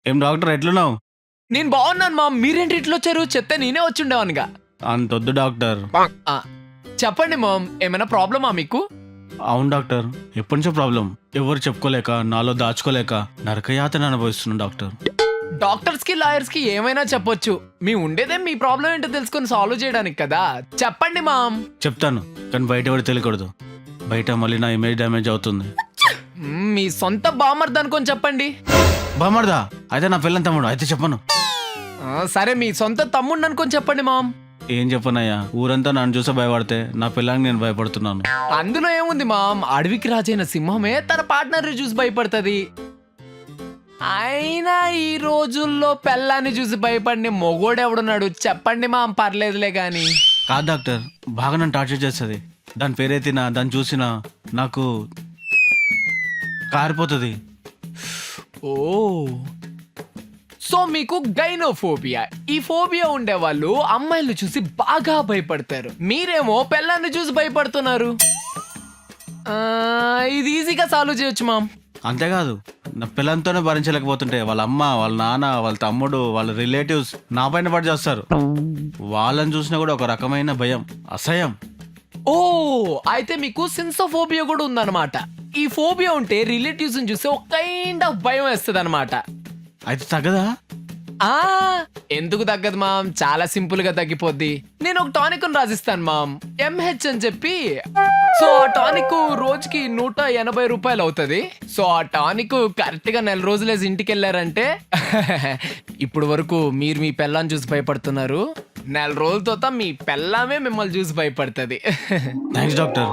ఏం డాక్టర్ ఎట్లున్నావు? నేను బాగున్నాను మామ్. మీరేంటి ఇట్లా వచ్చారు? చెప్తే నేనే వచ్చి ఉండేవానుగా. అంతొద్దు డాక్టర్. ఆ, చెప్పండి మామ్, ఏమైనా ప్రాబ్లమా మీకు? అవును డాక్టర్, ఎప్పటి నుంచో ప్రాబ్లం. ఎవరు చెప్పుకోలేక నాలో దాచుకోలేక నరకయాతన అనుభవిస్తున్నాను డాక్టర్. డాక్టర్స్ కి లాయర్స్ కి ఏమైనా చెప్పొచ్చు. మీ ఉండేదే మీ ప్రాబ్లం ఏంటో తెలుసుకొని సాల్వ్ చేయడానికి కదా. చెప్పండి మామ్. చెప్తాను, కానీ బయట ఎవరు తెలియకూడదు. బయట మళ్ళీ నా ఇమేజ్ డ్యామేజ్ అవుతుంది. మీ సొంత బామర్ది అనుకొని చెప్పండి. బామర్దా? అయితే నా పిల్లని తమ్ముడు, అయితే చెప్పను. సరే, మీ సొంత తమ్ముడిని అనుకొని చెప్పండి మామ్. ఏం చెప్పనయ్యా, ఊరంతా నన్ను చూసి భయపడితే నా పిల్లానికి నేను భయపడుతున్నాను. అందులో ఏముంది మామ్, అడవికి రాజైన సింహమే తన పార్ట్నర్ చూసి భయపడుతుంది. అయినా ఈ రోజుల్లో పెళ్ళాన్ని చూసి భయపడిన మొగోడెవడున్నాడు చెప్పండి మామ్, పర్లేదులే గాని. కాదు డాక్టర్, బాగా నన్ను టార్చర్ చేస్తుంది. దాని పేరెత్తినా దాన్ని చూసినా నాకు కారిపోతుంది. ఓ, సో మీకు గైనోఫోబియా. ఈ ఫోబియా ఉండేవాళ్ళు అమ్మాయిలు చూసి బాగా భయపడతారు. మీరేమో పెళ్ళాన్ని చూసి భయపడుతున్నారు. ఇది ఈజీగా సాల్వ్ చేయొచ్చు మామ్. అంతేకాదు, నా పిల్లలతోనే భరించలేకపోతుంటే వాళ్ళ అమ్మ, వాళ్ళ నాన్న, వాళ్ళ తమ్ముడు, వాళ్ళ రిలేటివ్స్ నా పైన పడి చేస్తారు. వాళ్ళని చూసినా కూడా ఒక రకమైన భయం, అసహ్యం. ఓ, అయితే మీకు సెన్సోఫోబియా కూడా ఉందన్నమాట. ఈ ఫోబియా ఉంటే రిలేటివ్స్ చూస్తే ఒక కైండ్ ఆఫ్ భయం వేస్తుంది అనమాట. అయితే తగ్గదా? ఎందుకు తగ్గదు మామ్, చాలా సింపుల్ గా తగ్గిపోద్ది. నేను ఒక టానిక్ రాసిస్తాను మామ్, ఎంహెచ్ అని చెప్పి. సో ఆ టానిక్ రోజుకి 180 రూపాయలు అవుతుంది. సో ఆ టానిక్ కరెక్ట్ గా 4 రోజులేసి ఇంటికి వెళ్ళారంటే ఇప్పుడు వరకు మీరు మీ పెళ్ళాన్ని చూసి భయపడుతున్నారు. 4 రోజులతో మీ పెళ్ళామే మిమ్మల్ని చూసి భయపడుతుంది. Thanks doctor.